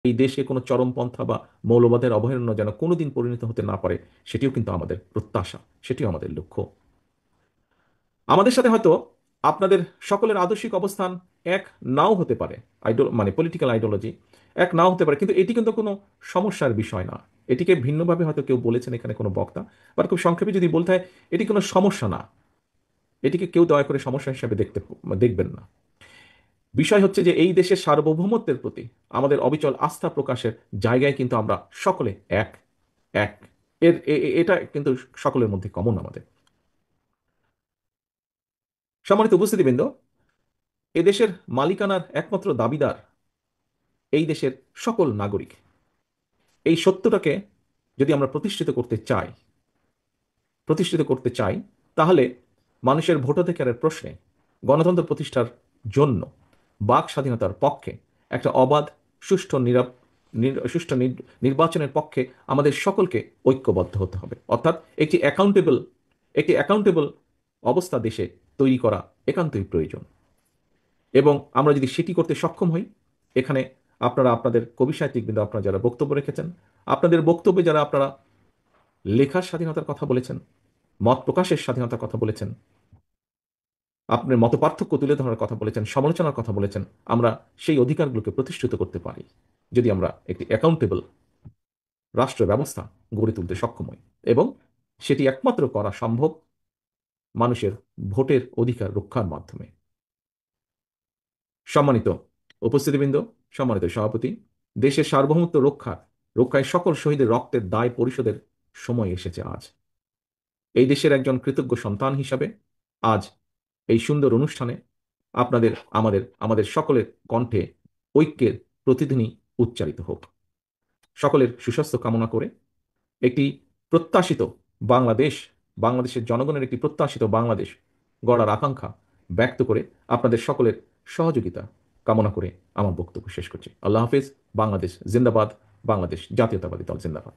এই দেশে কোনো চরমপন্থা বা মৌলবাদের অভয়ারণ্য যেন কোনোদিন পরিণত হতে না পারে, সেটিও কিন্তু আমাদের প্রত্যাশা, সেটিও আমাদের লক্ষ্য। আমাদের সাথে হয়তো আপনাদের সকলের আদর্শিক অবস্থান এক নাও হতে পারে, মানে পলিটিক্যাল আইডিওলজি এক নাও হতে পারে, কিন্তু এটি কিন্তু কোনো সমস্যার বিষয় না। এটিকে ভিন্নভাবে হয়তো কেউ বলেছেন এখানে কোনো বক্তা, বা খুব সংক্ষেপে যদি বলতে হয়, এটি কোনো সমস্যা না। এটিকে কেউ দয়া করে সমস্যা হিসেবে দেখবেন না। বিষয় হচ্ছে যে এই দেশের সার্বভৌমত্বের প্রতি আমাদের অবিচল আস্থা প্রকাশের জায়গায় কিন্তু আমরা সকলে এক এক এটা কিন্তু সকলের মধ্যে কমন আমাদের। সম্মানিত উপস্থিতিবৃন্দ, এদেশের মালিকানার একমাত্র দাবিদার এই দেশের সকল নাগরিক। এই সত্যটাকে যদি আমরা প্রতিষ্ঠিত করতে চাই, তাহলে মানুষের ভোটাধিকারের প্রশ্নে গণতন্ত্র প্রতিষ্ঠার জন্য বাক স্বাধীনতার পক্ষে একটা অবাধ, সুষ্ঠু সুষ্ঠু নির্বাচনের পক্ষে আমাদের সকলকে ঐক্যবদ্ধ হতে হবে। অর্থাৎ একটি অ্যাকাউন্টেবল অবস্থা দেশে তৈরি করা একান্তই প্রয়োজন। এবং আমরা যদি সেটি করতে সক্ষম হই, এখানে আপনারা আপনাদের কবি সাহিত্যিকবৃন্দ, আপনারা যারা বক্তব্য রেখেছেন, আপনাদের বক্তব্যে যারা আপনারা লেখার স্বাধীনতার কথা বলেছেন, মত প্রকাশের স্বাধীনতার কথা বলেছেন, আপনার মত পার্থক্য তুলে ধরার কথা বলেছেন, সমালোচনার কথা বলেছেন, আমরা সেই অধিকারগুলোকে প্রতিষ্ঠিত করতে পারি যদি আমরা একটি অ্যাকাউন্টেবল রাষ্ট্র ব্যবস্থা গড়ে তুলতে সক্ষম হই। এবং সেটি একমাত্র করা সম্ভব মানুষের ভোটের অধিকার রক্ষার মাধ্যমে। সম্মানিত উপস্থিতিবৃন্দ, সম্মানিত সভাপতি, দেশের সার্বভৌমত্ব রক্ষায় সকল শহীদের রক্তের দায় পরিশোধের সময় এসেছে আজ। এই দেশের একজন কৃতজ্ঞ সন্তান হিসাবে আজ এই সুন্দর অনুষ্ঠানে আমাদের সকলের কণ্ঠে ঐক্যের প্রতিধ্বনি উচ্চারিত হোক। সকলের সুস্বাস্থ্য কামনা করে একটি প্রত্যাশিত বাংলাদেশ, বাংলাদেশের জনগণের একটি প্রত্যাশিত বাংলাদেশ গড়ার আকাঙ্ক্ষা ব্যক্ত করে আপনাদের সকলের সহযোগিতা কামনা করে আমার বক্তব্য শেষ করছি। আল্লাহ হাফিজ। বাংলাদেশ জিন্দাবাদ। বাংলাদেশ জাতীয়তাবাদী দল জিন্দাবাদ।